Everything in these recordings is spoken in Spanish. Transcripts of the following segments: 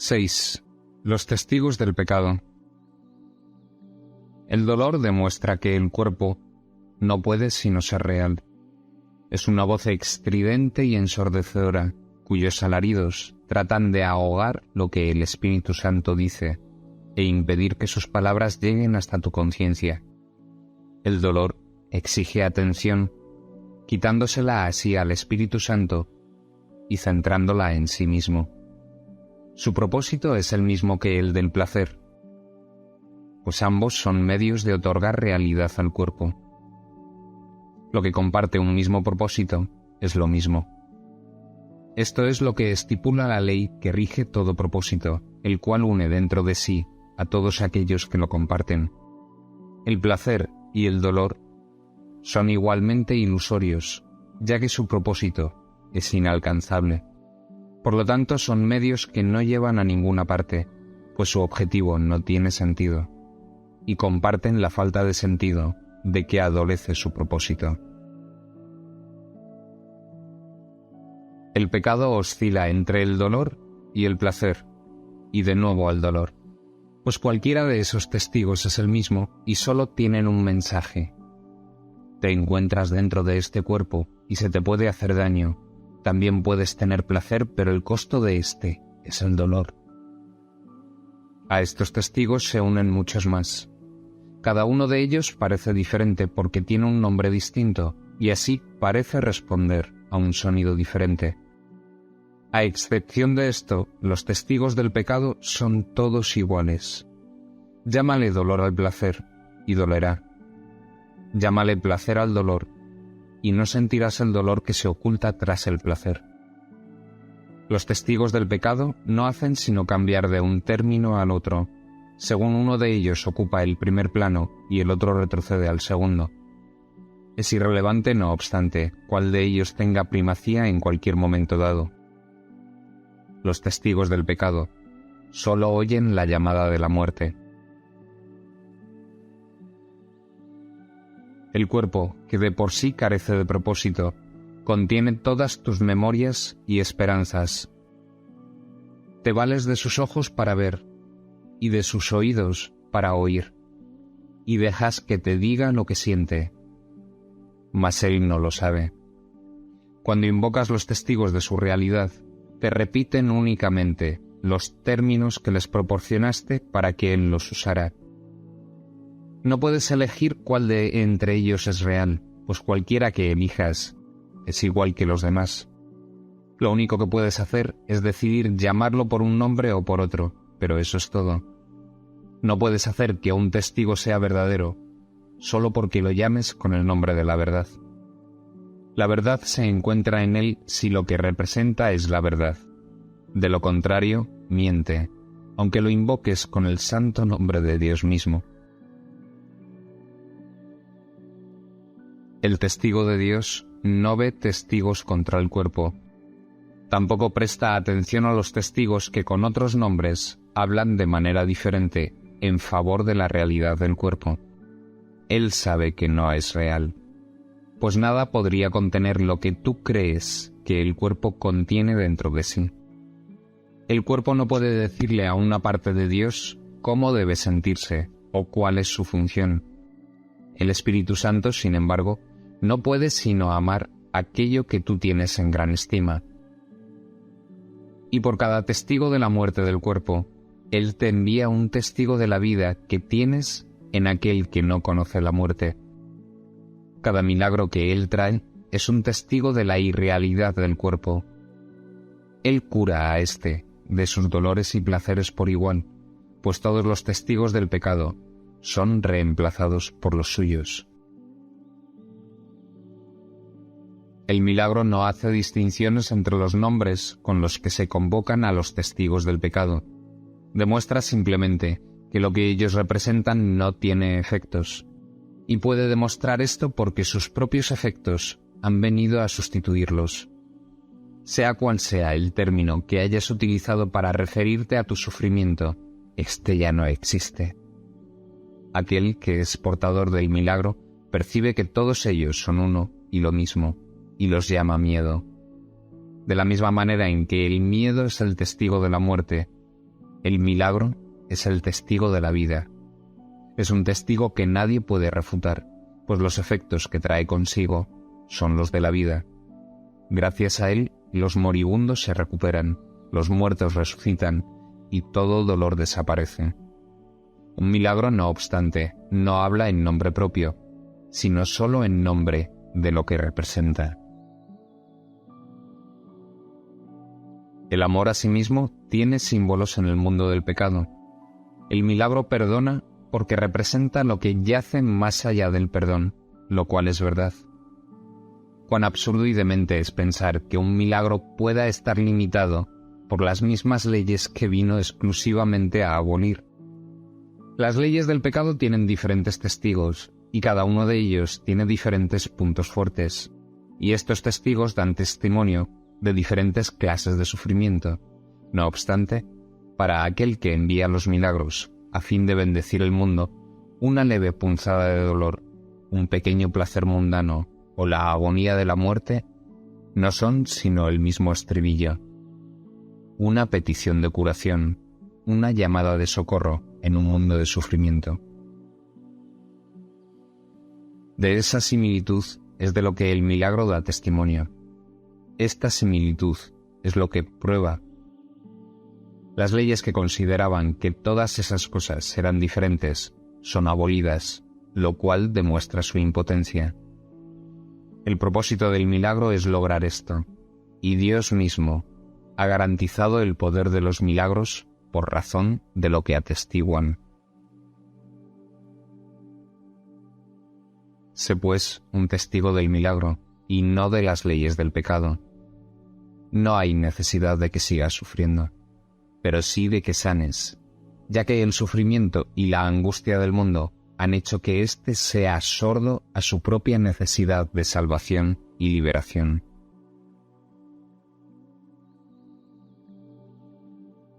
6. Los testigos del pecado. El dolor demuestra que el cuerpo no puede sino ser real. Es una voz estridente y ensordecedora, cuyos alaridos tratan de ahogar lo que el Espíritu Santo dice e impedir que sus palabras lleguen hasta tu conciencia. El dolor exige atención, quitándosela así al Espíritu Santo y centrándola en sí mismo. Su propósito es el mismo que el del placer, pues ambos son medios de otorgar realidad al cuerpo. Lo que comparte un mismo propósito es lo mismo. Esto es lo que estipula la ley que rige todo propósito, el cual une dentro de sí a todos aquellos que lo comparten. El placer y el dolor son igualmente ilusorios, ya que su propósito es inalcanzable. Por lo tanto, son medios que no llevan a ninguna parte, pues su objetivo no tiene sentido, y comparten la falta de sentido de que adolece su propósito. El pecado oscila entre el dolor y el placer, y de nuevo al dolor, pues cualquiera de esos testigos es el mismo y solo tienen un mensaje. Te encuentras dentro de este cuerpo y se te puede hacer daño. También puedes tener placer, pero el costo de este es el dolor. A estos testigos se unen muchos más. Cada uno de ellos parece diferente porque tiene un nombre distinto y así parece responder a un sonido diferente. A excepción de esto, los testigos del pecado son todos iguales. Llámale dolor al placer y dolerá. Llámale placer al dolor y no sentirás el dolor que se oculta tras el placer. Los testigos del pecado no hacen sino cambiar de un término al otro, según uno de ellos ocupa el primer plano y el otro retrocede al segundo. Es irrelevante, no obstante, cuál de ellos tenga primacía en cualquier momento dado. Los testigos del pecado solo oyen la llamada de la muerte. El cuerpo, que de por sí carece de propósito, contiene todas tus memorias y esperanzas. Te vales de sus ojos para ver, y de sus oídos para oír, y dejas que te diga lo que siente. Mas él no lo sabe. Cuando invocas los testigos de su realidad, te repiten únicamente los términos que les proporcionaste para que él los usara. No puedes elegir cuál de entre ellos es real, pues cualquiera que elijas es igual que los demás. Lo único que puedes hacer es decidir llamarlo por un nombre o por otro, pero eso es todo. No puedes hacer que un testigo sea verdadero, solo porque lo llames con el nombre de la verdad. La verdad se encuentra en él si lo que representa es la verdad. De lo contrario, miente, aunque lo invoques con el santo nombre de Dios mismo. El testigo de Dios no ve testigos contra el cuerpo. Tampoco presta atención a los testigos que con otros nombres hablan de manera diferente en favor de la realidad del cuerpo. Él sabe que no es real, pues nada podría contener lo que tú crees que el cuerpo contiene dentro de sí. El cuerpo no puede decirle a una parte de Dios cómo debe sentirse o cuál es su función. El Espíritu Santo, sin embargo, no puede sino amar aquello que tú tienes en gran estima. Y por cada testigo de la muerte del cuerpo, Él te envía un testigo de la vida que tienes en aquel que no conoce la muerte. Cada milagro que Él trae es un testigo de la irrealidad del cuerpo. Él cura a éste de sus dolores y placeres por igual, pues todos los testigos del pecado son reemplazados por los suyos. El milagro no hace distinciones entre los nombres con los que se convocan a los testigos del pecado. Demuestra simplemente que lo que ellos representan no tiene efectos, y puede demostrar esto porque sus propios efectos han venido a sustituirlos. Sea cual sea el término que hayas utilizado para referirte a tu sufrimiento, este ya no existe. Aquel que es portador del milagro percibe que todos ellos son uno y lo mismo, y los llama miedo. De la misma manera en que el miedo es el testigo de la muerte, El milagro es el testigo de la vida. Es un testigo que nadie puede refutar, pues los efectos que trae consigo son los de la vida. Gracias a él, los moribundos se recuperan, los muertos resucitan y todo dolor desaparece. Un milagro, no obstante, no habla en nombre propio, sino solo en nombre de lo que representa. El amor a sí mismo tiene símbolos en el mundo del pecado. El milagro perdona porque representa lo que yace más allá del perdón, lo cual es verdad. Cuán absurdo y demente es pensar que un milagro pueda estar limitado por las mismas leyes que vino exclusivamente a abolir. Las leyes del pecado tienen diferentes testigos, y cada uno de ellos tiene diferentes puntos fuertes, y estos testigos dan testimonio de diferentes clases de sufrimiento. No obstante, para aquel que envía los milagros a fin de bendecir el mundo, una leve punzada de dolor, un pequeño placer mundano o la agonía de la muerte no son sino el mismo estribillo. Una petición de curación, una llamada de socorro en un mundo de sufrimiento. De esa similitud es de lo que el milagro da testimonio. Esta similitud es lo que prueba. Las leyes que consideraban que todas esas cosas eran diferentes son abolidas, lo cual demuestra su impotencia. El propósito del milagro es lograr esto, y Dios mismo ha garantizado el poder de los milagros por razón de lo que atestiguan. Sé pues un testigo del milagro y no de las leyes del pecado. No hay necesidad de que sigas sufriendo, pero sí de que sanes, ya que el sufrimiento y la angustia del mundo han hecho que éste sea sordo a su propia necesidad de salvación y liberación.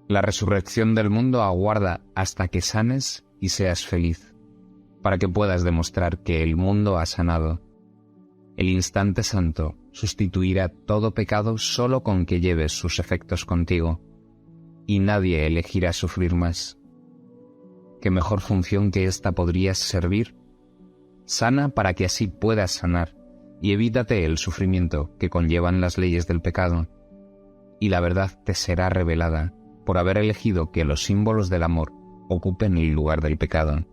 La resurrección del mundo aguarda hasta que sanes y seas feliz, para que puedas demostrar que el mundo ha sanado. El instante santo sustituirá todo pecado solo con que lleves sus efectos contigo, y nadie elegirá sufrir más. ¿Qué mejor función que esta podrías servir? Sana para que así puedas sanar, y evítate el sufrimiento que conllevan las leyes del pecado, y la verdad te será revelada por haber elegido que los símbolos del amor ocupen el lugar del pecado.